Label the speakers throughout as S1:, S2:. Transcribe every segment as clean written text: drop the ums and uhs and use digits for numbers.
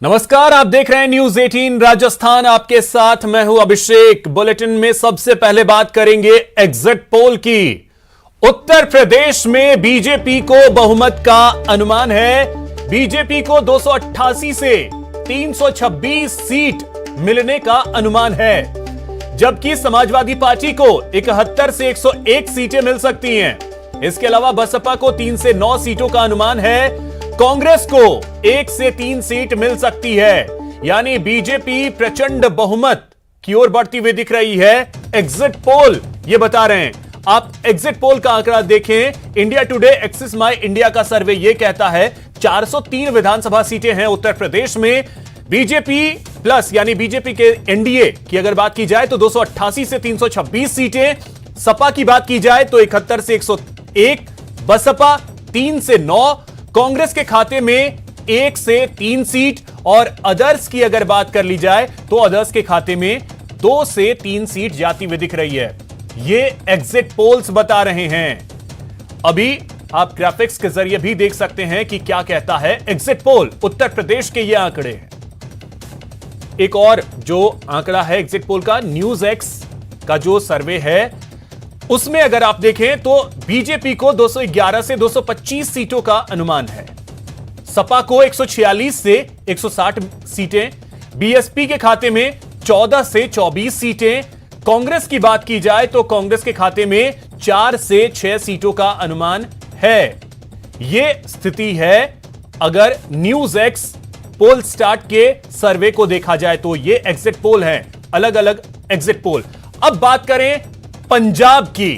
S1: नमस्कार, आप देख रहे हैं न्यूज 18 राजस्थान। आपके साथ मैं हूं अभिषेक। बुलेटिन में सबसे पहले बात करेंगे एग्जिट पोल की। उत्तर प्रदेश में बीजेपी को बहुमत का अनुमान है। बीजेपी को 288 से 326 सीट मिलने का अनुमान है, जबकि समाजवादी पार्टी को 71 से 101 सीटें मिल सकती हैं। इसके अलावा बसपा को 3 से 9 सीटों का अनुमान है। कांग्रेस को 1 से 3 सीट मिल सकती है, यानी बीजेपी प्रचंड बहुमत की ओर बढ़ती हुई दिख रही है। एग्जिट पोल ये बता रहे हैं। आप एग्जिट पोल का आंकड़ा देखें। इंडिया टुडे एक्सिस माई इंडिया का सर्वे ये कहता है 403 विधानसभा सीटें हैं उत्तर प्रदेश में। बीजेपी प्लस यानी बीजेपी के एनडीए की अगर बात की जाए तो 288 से 326 सीटें। सपा की बात की जाए तो 71 से 101, बसपा 3 से 9, कांग्रेस के खाते में 1 से 3 सीट और अदर्स की अगर बात कर ली जाए तो अदर्स के खाते में 2 से 3 सीट जाती हुई दिख रही है। ये एग्जिट पोल्स बता रहे हैं। अभी आप ग्राफिक्स के जरिए भी देख सकते हैं कि क्या कहता है एग्जिट पोल। उत्तर प्रदेश के ये आंकड़े हैं। एक और जो आंकड़ा है एग्जिट पोल का, न्यूज एक्स का जो सर्वे है उसमें अगर आप देखें तो बीजेपी को 211 से 225 सीटों का अनुमान है। सपा को 146 से 160 सीटें, बीएसपी के खाते में 14 से 24 सीटें। कांग्रेस की बात की जाए तो कांग्रेस के खाते में 4 से 6 सीटों का अनुमान है। यह स्थिति है अगर न्यूज एक्स पोल स्टार्ट के सर्वे को देखा जाए तो। ये एग्जिट पोल है, अलग अलग एग्जिट पोल। अब बात करें पंजाब की।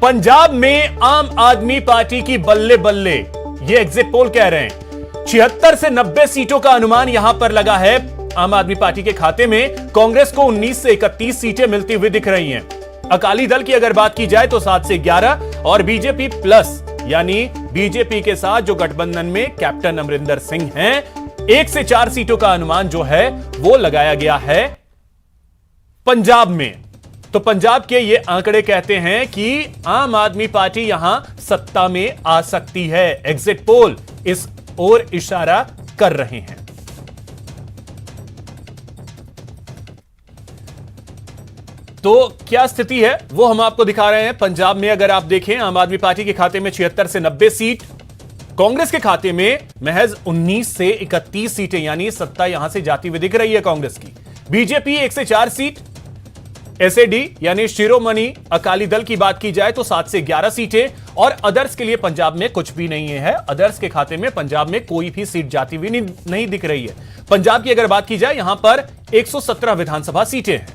S1: पंजाब में आम आदमी पार्टी की बल्ले बल्ले, ये एग्जिट पोल कह रहे हैं। 76 से 90 सीटों का अनुमान यहां पर लगा है आम आदमी पार्टी के खाते में। कांग्रेस को 19 से 31 सीटें मिलती हुई दिख रही हैं। अकाली दल की अगर बात की जाए तो 7 से 11 और बीजेपी प्लस यानी बीजेपी के साथ जो गठबंधन में कैप्टन अमरिंदर सिंह हैं, 1 से 4 सीटों का अनुमान जो है वो लगाया गया है पंजाब में। तो पंजाब के ये आंकड़े कहते हैं कि आम आदमी पार्टी यहां सत्ता में आ सकती है। एग्जिट पोल इस ओर इशारा कर रहे हैं। तो क्या स्थिति है वो हम आपको दिखा रहे हैं। पंजाब में अगर आप देखें आम आदमी पार्टी के खाते में 76 से 90 सीट, कांग्रेस के खाते में महज 19 से 31 सीटें, यानी सत्ता यहां से जाती हुई दिख रही है कांग्रेस की। बीजेपी 1 से 4 सीट, एसएडी यानी शिरोमणि अकाली दल की बात की जाए तो 7 से 11 सीटें और अदर्स के लिए पंजाब में कुछ भी नहीं है। अदर्स के खाते में पंजाब में कोई भी सीट जाती हुई नहीं दिख रही है। पंजाब की अगर बात की जाए यहां पर 117 विधानसभा सीटें हैं।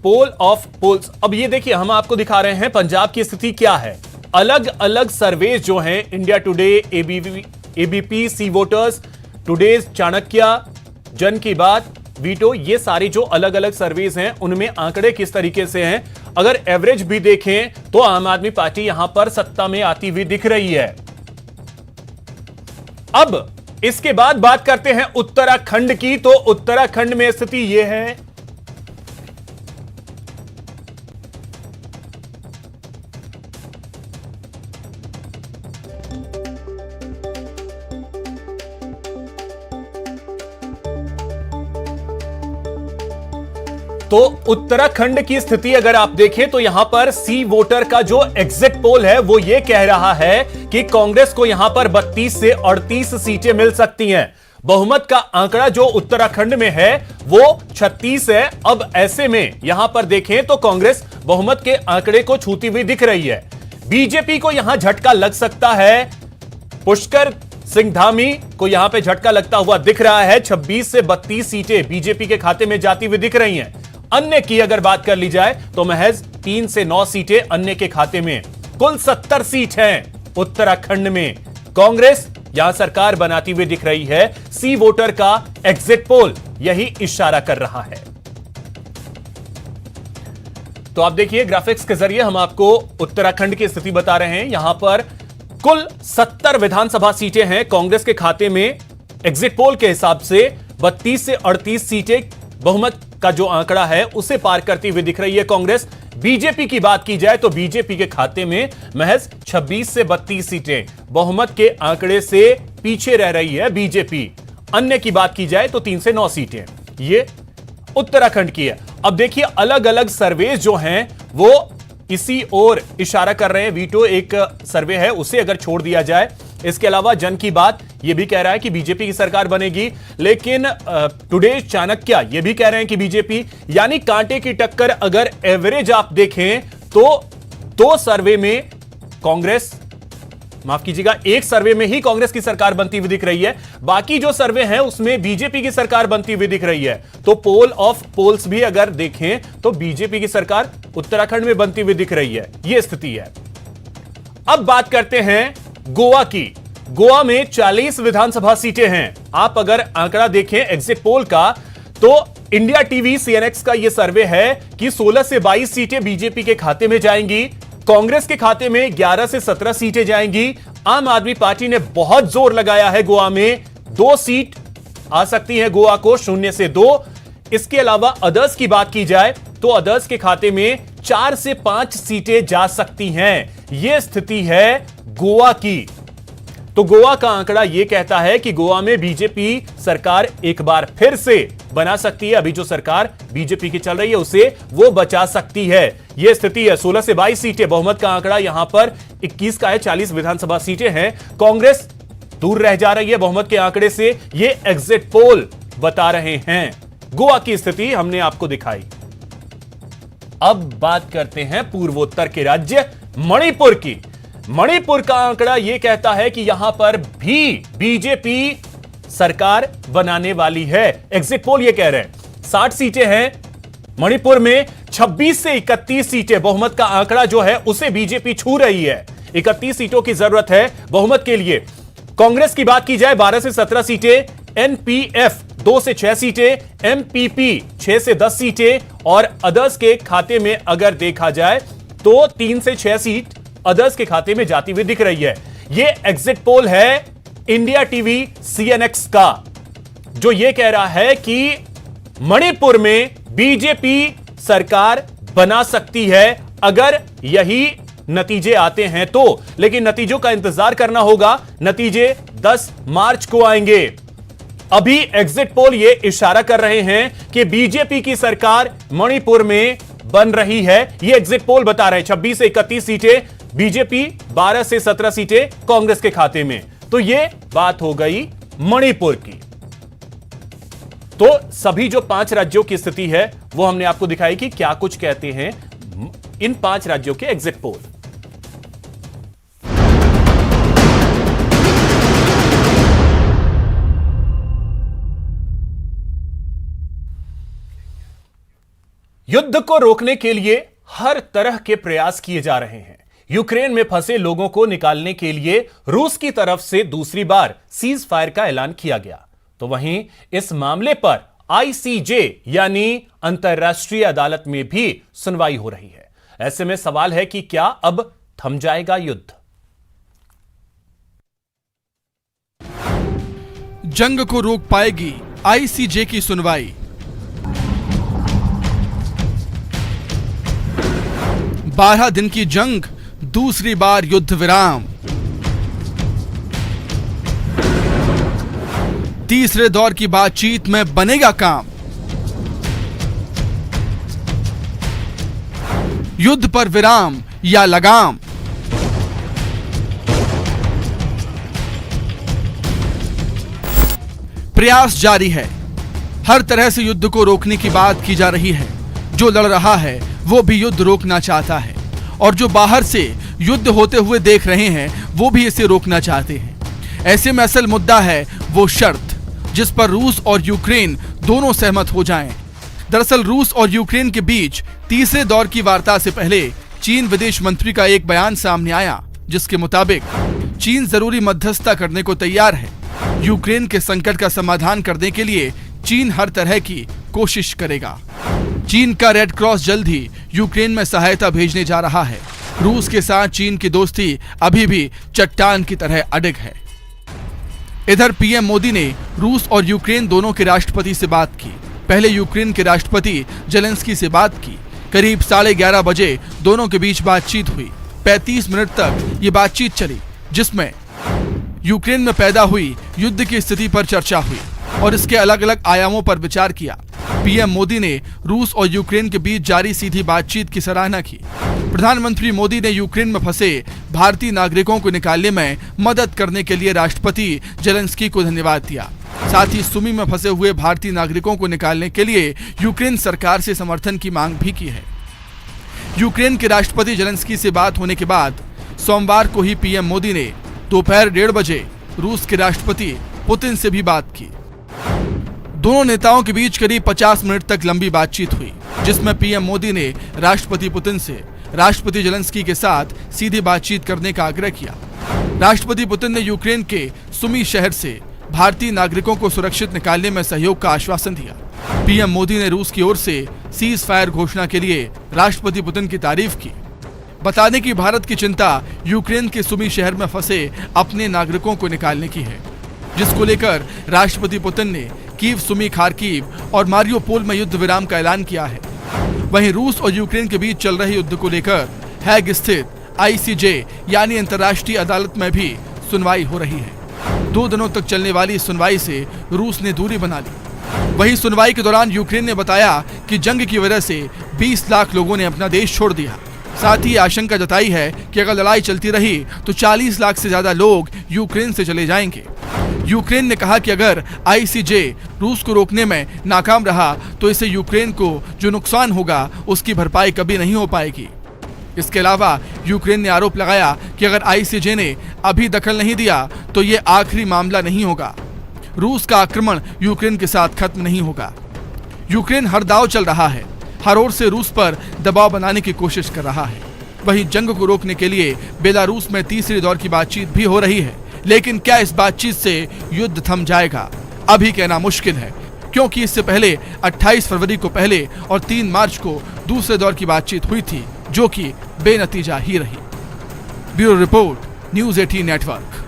S1: Poll of polls. अब ये देखिए, हम आपको दिखा रहे हैं पंजाब की स्थिति क्या है। अलग अलग सर्वेज जो हैं, India Today, ABP, C voters, Today's Chanakya, Jan Ki बात, वीटो, ये सारी जो अलग अलग सर्वेज हैं उनमें आंकड़े किस तरीके से हैं। अगर एवरेज भी देखें तो आम आदमी पार्टी यहां पर सत्ता में आती हुई दिख रही है। अब इसके बाद बात करते हैं उत्तराखंड की। तो उत्तराखंड में स्थिति यह है। तो उत्तराखंड की स्थिति अगर आप देखें तो यहां पर सी वोटर का जो एग्जिट पोल है वो ये कह रहा है कि कांग्रेस को यहां पर 32 से 38 सीटें मिल सकती हैं। बहुमत का आंकड़ा जो उत्तराखंड में है वो 36 है। अब ऐसे में यहां पर देखें तो कांग्रेस बहुमत के आंकड़े को छूती हुई दिख रही है। बीजेपी को यहां झटका लग सकता है। पुष्कर सिंह धामी को यहां पे झटका लगता हुआ दिख रहा है। 26 से 32 सीटें बीजेपी के खाते में जाती हुई दिख रही हैं। अन्य की अगर बात कर ली जाए तो महज 3 से 9 सीटें अन्य के खाते में। कुल 70 सीट हैं उत्तराखंड में। कांग्रेस यहां सरकार बनाती हुई दिख रही है। सी वोटर का एग्जिट पोल यही इशारा कर रहा है। तो आप देखिए, ग्राफिक्स के जरिए हम आपको उत्तराखंड की स्थिति बता रहे हैं। यहां पर कुल 70 विधानसभा सीटें हैं कांग्रेस के खाते में। एग्जिट पोल के हिसाब से 32 से 38 सीटें बहुमत का जो आंकड़ा है उसे पार करती हुई दिख रही है कांग्रेस। बीजेपी की बात की जाए तो बीजेपी के खाते में महज 26 से 32 सीटें बहुमत के आंकड़े से पीछे रह रही है बीजेपी। अन्य की बात की जाए तो 3 से 9 सीटें, ये उत्तराखंड की है। अब देखिए अलग अलग सर्वे जो हैं वो इसी ओर इशारा कर रहे हैं। वीटो एक सर्वे है, उसे अगर छोड़ दिया जाए। इसके अलावा जन की बात यह भी कह रहा है कि बीजेपी की सरकार बनेगी, लेकिन टुडे चाणक्य यह भी कह रहे हैं कि बीजेपी, यानी कांटे की टक्कर अगर एवरेज आप देखें तो 2 सर्वे में कांग्रेस, माफ कीजिएगा, एक सर्वे में ही कांग्रेस की सरकार बनती हुई दिख रही है, बाकी जो सर्वे हैं उसमें बीजेपी की सरकार बनती हुई दिख रही है। तो पोल ऑफ पोल्स भी अगर देखें तो बीजेपी की सरकार उत्तराखंड में बनती हुई दिख रही है। यह स्थिति है। अब बात करते हैं गोवा की। गोवा में 40 विधानसभा सीटें हैं। आप अगर आंकड़ा देखें एग्जिट पोल का तो इंडिया टीवी सीएनएक्स का यह सर्वे है कि 16 से 22 सीटें बीजेपी के खाते में जाएंगी, कांग्रेस के खाते में 11 से 17 सीटें जाएंगी। आम आदमी पार्टी ने बहुत जोर लगाया है, गोवा में 2 सीट आ सकती है गोवा को, 0 से 2। इसके अलावा अदर्स की बात की जाए तो अदर्स के खाते में 4 से 5 सीटें जा सकती हैं। यह स्थिति है गोवा की। तो गोवा का आंकड़ा यह कहता है कि गोवा में बीजेपी सरकार एक बार फिर से बना सकती है। अभी जो सरकार बीजेपी की चल रही है उसे वो बचा सकती है। यह स्थिति है। 16 से 22 सीटें, बहुमत का आंकड़ा यहां पर 21 का है, 40 विधानसभा सीटें हैं। कांग्रेस दूर रह जा रही है बहुमत के आंकड़े से, ये एग्जिट पोल बता रहे हैं। गोवा की स्थिति हमने आपको दिखाई। अब बात करते हैं पूर्वोत्तर के राज्य मणिपुर की। मणिपुर का आंकड़ा यह कहता है कि यहां पर भी बीजेपी सरकार बनाने वाली है। एग्जिट पोल यह कह रहे हैं 60 सीटें हैं मणिपुर में, 26 से 31 सीटें, बहुमत का आंकड़ा जो है उसे बीजेपी छू रही है। 31 सीटों की जरूरत है बहुमत के लिए। कांग्रेस की बात की जाए 12 से 17 सीटें, एनपीएफ 2 से 6 सीटें, एमपीपी 6 से 10 सीटें और अदर्स के खाते में अगर देखा जाए तो 3 से 6 सीट अदर्स के खाते में जाती हुई दिख रही है। यह एग्जिट पोल है इंडिया टीवी सीएनएक्स का, जो यह कह रहा है कि मणिपुर में बीजेपी सरकार बना सकती है अगर यही नतीजे आते हैं तो। लेकिन नतीजों का इंतजार करना होगा। नतीजे 10 मार्च को आएंगे। अभी एग्जिट पोल यह इशारा कर रहे हैं कि बीजेपी की सरकार मणिपुर में बन रही है। यह एग्जिट पोल बता रहे हैं 26 से 31 सीटें बीजेपी, 12 से 17 सीटें कांग्रेस के खाते में। तो यह बात हो गई मणिपुर की। तो सभी जो 5 राज्यों की स्थिति है वो हमने आपको दिखाई कि क्या कुछ कहते हैं इन 5 राज्यों के एग्जिट पोल। युद्ध को रोकने के लिए हर तरह के प्रयास किए जा रहे हैं। यूक्रेन में फंसे लोगों को निकालने के लिए रूस की तरफ से दूसरी बार सीज फायर का ऐलान किया गया। तो वहीं इस मामले पर आईसीजे यानी अंतर्राष्ट्रीय अदालत में भी सुनवाई हो रही है। ऐसे में सवाल है कि क्या अब थम जाएगा युद्ध?
S2: जंग को रोक पाएगी आईसीजे की सुनवाई। 12 दिन की जंग, दूसरी बार युद्ध विराम। तीसरे दौर की बातचीत में बनेगा काम। युद्ध पर विराम या लगाम। प्रयास जारी है। हर तरह से युद्ध को रोकने की बात की जा रही है। जो लड़ रहा है वो भी युद्ध रोकना चाहता है और जो बाहर से युद्ध होते हुए देख रहे हैं वो भी इसे रोकना चाहते हैं। ऐसे में असल मुद्दा है वो शर्त जिस पर रूस और यूक्रेन दोनों सहमत हो जाएं। दरअसल रूस और यूक्रेन के बीच तीसरे दौर की वार्ता से पहले चीन विदेश मंत्री का एक बयान सामने आया, जिसके मुताबिक चीन जरूरी मध्यस्थता करने को तैयार है। यूक्रेन के संकट का समाधान करने के लिए चीन हर तरह की कोशिश करेगा। चीन का रेड क्रॉस जल्द ही यूक्रेन में सहायता भेजने जा रहा है। रूस के साथ चीन की दोस्ती अभी भी चट्टान की तरह अडिग है। इधर पीएम मोदी ने रूस और यूक्रेन दोनों के राष्ट्रपति से बात की। पहले यूक्रेन के राष्ट्रपति जेलेंस्की से बात की। करीब 11:30 बजे दोनों के बीच बातचीत हुई। 35 मिनट तक ये बातचीत चली, जिसमें यूक्रेन में पैदा हुई युद्ध की स्थिति पर चर्चा हुई और इसके अलग अलग आयामों पर विचार किया। पीएम मोदी ने रूस और यूक्रेन के बीच जारी सीधी बातचीत की सराहना की। प्रधानमंत्री मोदी ने यूक्रेन में फंसे भारतीय नागरिकों को निकालने में मदद करने के लिए राष्ट्रपति जेलेंस्की को धन्यवाद दिया। साथ ही सुमी में फंसे हुए भारतीय नागरिकों को निकालने के लिए यूक्रेन सरकार से समर्थन की मांग भी की है। यूक्रेन के राष्ट्रपति जेलेंस्की से बात होने के बाद सोमवार को ही पीएम मोदी ने दोपहर 1:30 बजे रूस के राष्ट्रपति पुतिन से भी बात की। दोनों नेताओं के बीच करीब 50 मिनट तक लंबी बातचीत हुई, जिसमें पीएम मोदी ने राष्ट्रपति पुतिन से राष्ट्रपति जेलेंस्की के साथ सीधी बातचीत करने का आग्रह किया। राष्ट्रपति पुतिन ने यूक्रेन के सुमी शहर से भारतीय नागरिकों को सुरक्षित निकालने में सहयोग का आश्वासन दिया। पीएम मोदी ने रूस की ओर से सीज फायर घोषणा के लिए राष्ट्रपति पुतिन की तारीफ की। बता दें कि भारत की चिंता यूक्रेन के सुमी शहर में फंसे अपने नागरिकों को निकालने की है, जिसको लेकर राष्ट्रपति पुतिन ने कीव, सुमी, खार्किव और मारियोपोल में युद्ध विराम का ऐलान किया है। वहीं रूस और यूक्रेन के बीच चल रहे युद्ध को लेकर हैग स्थित ICJ यानी अंतर्राष्ट्रीय अदालत में भी सुनवाई हो रही है। 2 दिनों तक चलने वाली इस सुनवाई से रूस ने दूरी बना ली। वहीं सुनवाई के दौरान यूक्रेन ने बताया कि जंग की वजह से 20 लाख लोगों ने अपना देश छोड़ दिया। साथ ही आशंका जताई है कि अगर लड़ाई चलती रही तो 40 लाख से ज्यादा लोग यूक्रेन से चले जाएंगे। यूक्रेन ने कहा कि अगर ICJ रूस को रोकने में नाकाम रहा तो इससे यूक्रेन को जो नुकसान होगा उसकी भरपाई कभी नहीं हो पाएगी। इसके अलावा यूक्रेन ने आरोप लगाया कि अगर ICJ ने अभी दखल नहीं दिया तो ये आखिरी मामला नहीं होगा। रूस का आक्रमण यूक्रेन के साथ खत्म नहीं होगा। यूक्रेन हर दांव चल रहा है, हर ओर से रूस पर दबाव बनाने की कोशिश कर रहा है। वहीं जंग को रोकने के लिए बेलारूस में तीसरे दौर की बातचीत भी हो रही है, लेकिन क्या इस बातचीत से युद्ध थम जाएगा, अभी कहना मुश्किल है, क्योंकि इससे पहले 28 फरवरी को पहले और 3 मार्च को दूसरे दौर की बातचीत हुई थी, जो कि बेनतीजा ही रही। Bureau report, news 18 network.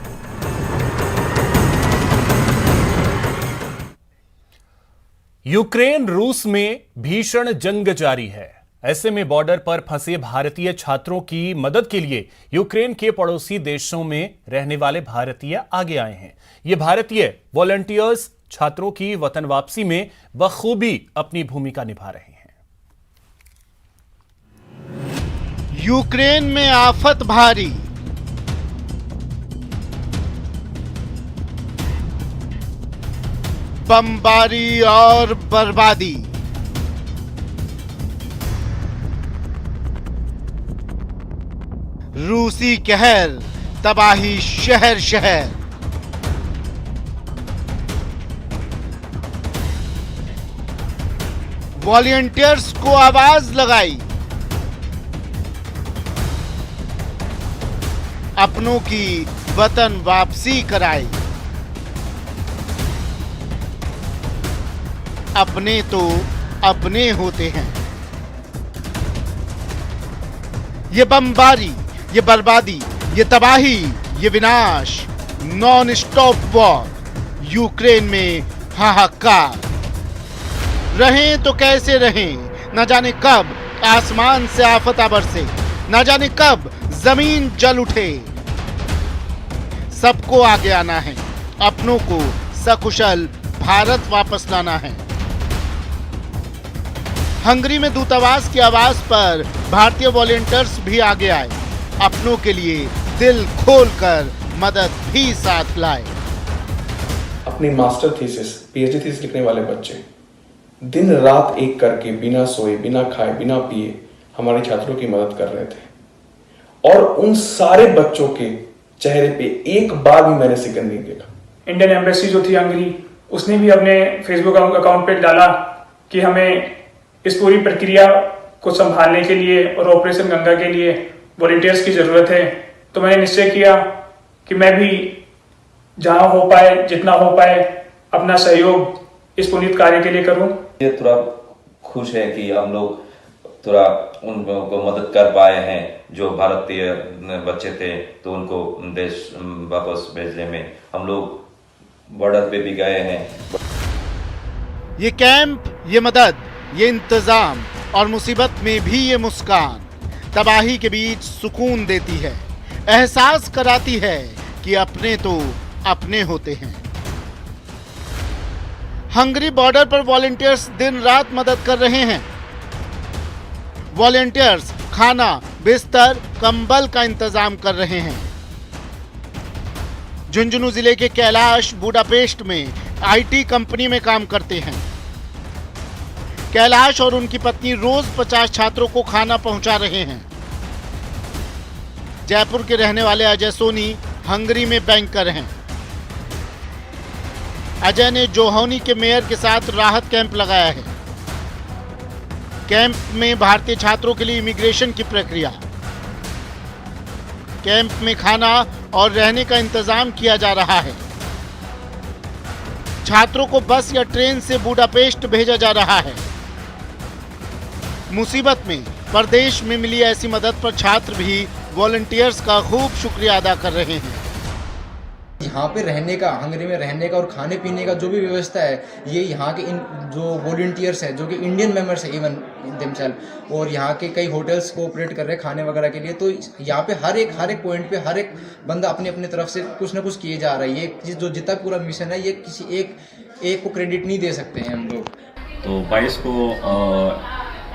S1: Ukraine रूस में भीषण जंग जारी है। ऐसे में बॉर्डर पर फंसे भारतीय छात्रों की मदद के लिए यूक्रेन के पड़ोसी देशों में रहने वाले भारतीय आगे आए हैं। ये भारतीय वॉलंटियर्स छात्रों की वतन वापसी में बखूबी अपनी भूमिका निभा रहे हैं।
S3: यूक्रेन में आफत भारी, बमबारी और बर्बादी। रूसी कहर, तबाही शहर शहर। वॉलंटियर्स को आवाज लगाई, अपनों की वतन वापसी कराई। अपने तो अपने होते हैं। ये बमबारी, ये बर्बादी, ये तबाही, ये विनाश, नॉन स्टॉप वॉर, यूक्रेन में हाहाकार। रहें तो कैसे रहें, न जाने कब आसमान से आफत बरसे, न जाने कब जमीन जल उठे। सबको आगे आना है, अपनों को सकुशल भारत वापस लाना है। हंगरी में दूतावास की आवाज पर भारतीय वॉलंटियर्स भी आगे आए, अपनों के लिए दिल खोलकर मदद भी साथ लाए।
S4: अपनी मास्टर थीसिस, PhD थीसिस लिखने वाले बच्चे दिन रात एक करके बिना सोए, बिना खाए, बिना पिए हमारे छात्रों की मदद कर रहे थे, और उन सारे बच्चों के चेहरे पे एक बार भी मैंने सिकन नहीं देखा।
S5: इंडियन एम्बेसी जो थी हंगरी, उसने भी अपने फेसबुक अकाउंट पे डाला कि हमें इस पूरी प्रक्रिया को संभालने के लिए और ऑपरेशन गंगा के लिए वॉलंटियर्स की जरूरत है। तो मैंने निश्चय किया कि मैं भी जहां हो पाए, जितना हो पाए, अपना सहयोग इस पुनीत कार्य के लिए करूं।
S6: ये थोड़ा खुश है कि हम लोग थोड़ा उन लोगों को मदद कर पाए हैं जो भारतीय बच्चे थे, तो उनको देश वापस भेजने में हम लोग बॉर्डर पे भी गए हैं।
S3: ये कैंप, ये मदद, ये इंतजाम और मुसीबत में भी ये मुस्कान तबाही के बीच सुकून देती है, एहसास कराती है कि अपने तो अपने होते हैं। हंगरी बॉर्डर पर वॉलंटियर्स दिन रात मदद कर रहे हैं। वॉलंटियर्स खाना, बिस्तर, कंबल का इंतजाम कर रहे हैं। झुंझुनू जिले के कैलाश बुडापेस्ट में आईटी कंपनी में काम करते हैं। कैलाश और उनकी पत्नी रोज 50 छात्रों को खाना पहुंचा रहे हैं। जयपुर के रहने वाले अजय सोनी हंगरी में बैंकर हैं। अजय ने जोहौनी के मेयर के साथ राहत कैंप लगाया है। कैंप में भारतीय छात्रों के लिए इमिग्रेशन की प्रक्रिया, कैंप में खाना और रहने का इंतजाम किया जा रहा है। छात्रों को बस या ट्रेन से बुडापेस्ट भेजा जा रहा है। मुसीबत में प्रदेश में मिली ऐसी मदद पर छात्र भी वॉलंटियर्स का खूब शुक्रिया अदा कर रहे हैं।
S7: यहाँ पे रहने का, हंगरी में रहने का और खाने पीने का जो भी व्यवस्था है, ये यहाँ के इन जो वॉलंटियर्स हैं, जो कि इंडियन मेंबर्स हैं इवन देमसेल्फ, और यहाँ के कई होटल्स कोऑपरेट कर रहे हैं खाने वगैरह के लिए। तो यहाँ पे हर एक पॉइंट पे हर एक बंदा अपनी अपनी तरफ से कुछ ना कुछ किए जा रहा है। ये जो जितना पूरा मिशन है, ये किसी एक को क्रेडिट नहीं दे सकते हैं हम लोग।
S8: तो 22 को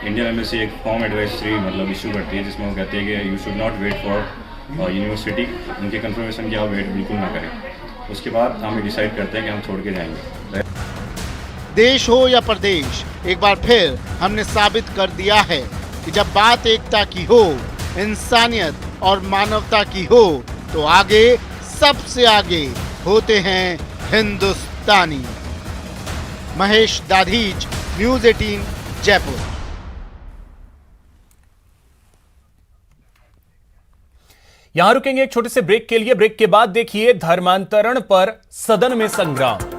S8: इंडियन एम्बेसी एक फॉर्म एडवाइजरी मतलब इशू करती है, जिसमें वो कहते हैं कि you should not wait for university, उनके कंफर्मेशन की आप वेट बिल्कुल ना करें। उसके बाद हम डिसाइड करते हैं कि हम छोड़ के जाएंगे।
S3: देश हो या प्रदेश, एक बार फिर हमने साबित कर दिया है कि जब बात एकता की हो, इंसानियत और मानवता की हो, तो आगे, सबसे आगे होते हैं हिंदुस्तानी। महेश दाधीच, न्यूज़ 18, जयपुर।
S1: यहां रुकेंगे एक छोटे से ब्रेक के लिए। ब्रेक के बाद देखिए धर्मांतरण पर सदन में संग्राम।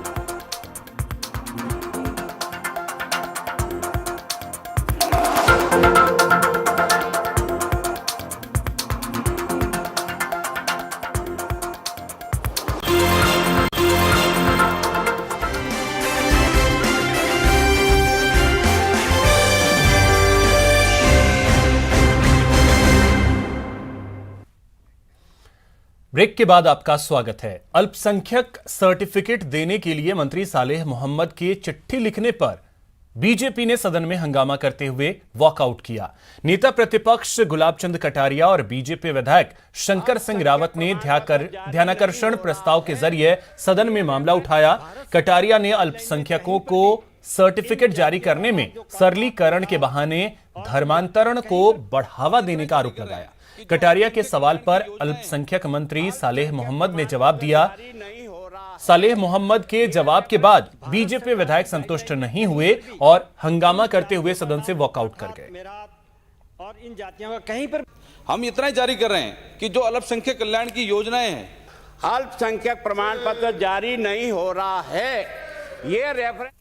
S1: ब्रेक के बाद आपका स्वागत है। अल्पसंख्यक सर्टिफिकेट देने के लिए मंत्री सालेह मोहम्मद के चिट्ठी लिखने पर बीजेपी ने सदन में हंगामा करते हुए वॉकआउट किया। नेता प्रतिपक्ष गुलाब चंद कटारिया और बीजेपी विधायक शंकर सिंह रावत ने ध्यानाकर्षण प्रस्ताव के जरिए सदन में मामला उठाया। कटारिया ने अल्पसंख्यकों को सर्टिफिकेट जारी करने में सरलीकरण के बहाने धर्मांतरण को बढ़ावा देने का आरोप लगाया। कटारिया के सवाल पर अल्पसंख्यक मंत्री सालेह मोहम्मद ने जवाब दिया। सालेह मोहम्मद के जवाब के बाद बीजेपी विधायक संतुष्ट नहीं हुए और हंगामा करते हुए सदन से वॉकआउट कर गए।
S9: और इन जातियों का कहीं पर हम इतना ही जारी कर रहे हैं कि जो अल्पसंख्यक कल्याण की योजनाएं हैं, अल्पसंख्यक प्रमाण पत्र जारी नहीं हो रहा है। ये रेफरेंस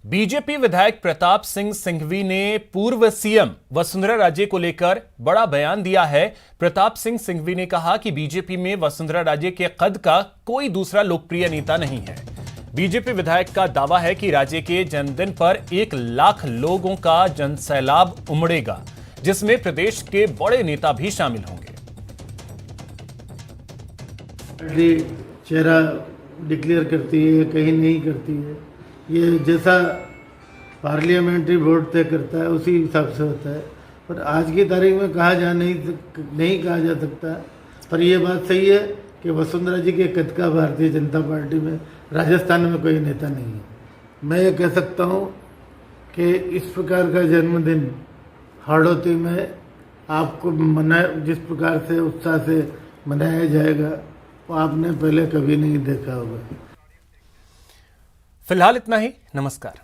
S1: बीजेपी विधायक प्रताप सिंह सिंघवी ने पूर्व सीएम वसुंधरा राजे को लेकर बड़ा बयान दिया है। प्रताप सिंह सिंघवी ने कहा कि बीजेपी में वसुंधरा राजे के कद का कोई दूसरा लोकप्रिय नेता नहीं है। बीजेपी विधायक का दावा है कि राजे के जन्मदिन पर 1 लाख लोगों का जनसैलाब उमड़ेगा, जिसमें प्रदेश के बड़े नेता भी शामिल होंगे।
S10: चेहरा डिक्लेयर करती है, कहीं नहीं करती है। ये जैसा पार्लियामेंट्री बोर्ड तय करता है उसी हिसाब से होता है। पर आज की तारीख में कहा जा नहीं कहा जा सकता। पर यह बात सही है कि वसुंधरा जी के कद का भारतीय जनता पार्टी में राजस्थान में कोई नेता नहीं है। मैं ये कह सकता हूँ कि इस प्रकार का जन्मदिन हाड़ौती में आपको जिस प्रकार से उत्साह से मनाया जाएगा वो आपने पहले कभी नहीं देखा होगा।
S1: फिलहाल इतना ही। नमस्कार।